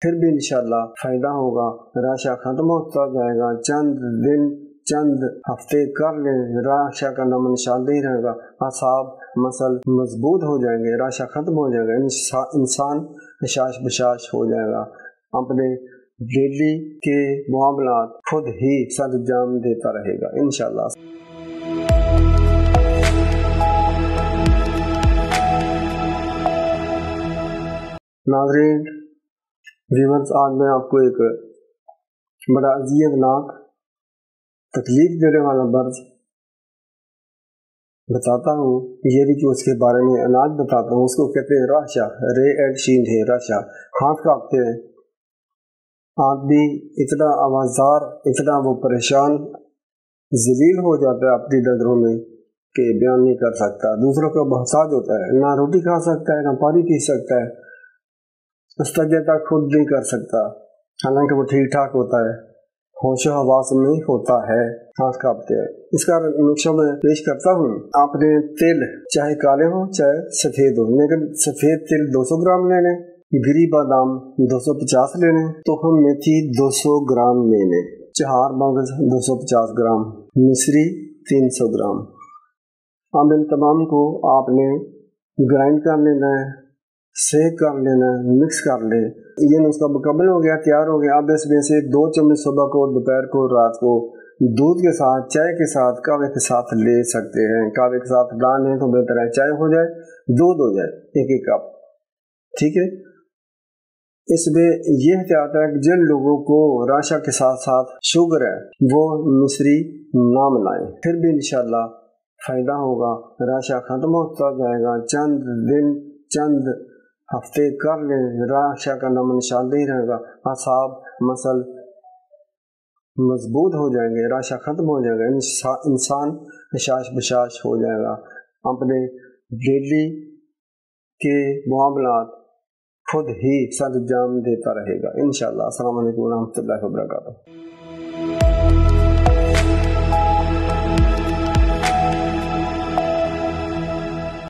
پھر بھی انشاءاللہ فائدہ ہوگا. راشا ختم ہوتا جائے گا، چند دن چند ہفتے کر لیں، راشا کا نام نشان نہیں رہے گا، اعصاب مسل مضبوط ہو جائیں گے، راشا ختم ہو جائے گا، انسان حشاش بشاش ہو جائے گا، اپنے ڈیلی کے معاملات خود ہی سر انجام دیتا رہے گا انشاءاللہ. ناظرین ویورز، آج میں آپ کو ایک بڑا اذیت ناک تکلیف دینے والا مرض بتاتا ہوں، یہ بھی کہ اس کے بارے میں علاج بتاتا ہوں. اس کو کہتے ہیں راشا، رے ایڈ شین ہے راشا. ہاتھ کانپتے ہیں، آدمی اتنا آوازدار، اتنا وہ پریشان ذلیل ہو جاتا ہے اپنی نظروں میں کہ بیان نہیں کر سکتا، دوسروں کا محتاج ہوتا ہے، نہ روٹی کھا سکتا ہے نہ پانی پی سکتا ہے، استجا خود نہیں کر سکتا، حالانکہ وہ ٹھیک ٹھاک ہوتا ہے، ہوش و حواس میں ہوتا ہے، ہاتھ کانپتے ہیں. اس کا نقشہ میں پیش کرتا ہوں. آپ نے تل چاہے کالے ہوں چاہے سفید ہوں، لیکن سفید تل 200 گرام لے لیں، گری بادام 250 لے لیں، تخم میتھی 200 گرام لے لیں، چہار مغز 250 گرام، مصری 300 گرام. اب ان تمام کو آپ نے گرائنڈ کر لینا ہے، سیک کر لینا ہے، مکس کر لیں. یہ نسخہ مکمل ہو گیا، تیار ہو گیا. اب اس میں سے 2 چمچ صبح کو، دوپہر کو، رات کو دودھ کے ساتھ، چائے کے ساتھ، قہوے کے ساتھ لے سکتے ہیں. قہوے کے ساتھ نہ لیں تو بہتر ہے، چائے ہو جائے، دودھ ہو جائے 1 کپ، ٹھیک ہے. اس میں یہ احتیاط ہے کہ جن لوگوں کو راشا کے ساتھ ساتھ شوگر ہے وہ مصری نہ ملائیں، پھر بھی انشاءاللہ فائدہ ہوگا. راشا ختم ہوتا جائے گا، چند دن چند ہفتے کر لیں، راشا کا نام نشان نہیں رہے گا، اعصاب مسل مضبوط ہو جائیں گے، راشا ختم ہو جائے گا، انسان حشاش بشاش ہو جائے گا، اپنے ڈیلی کے معاملات خود ہی سر انجام دیتا رہے گا انشاءاللہ. السلام علیکم ورحمۃ اللہ وبرکاتہ.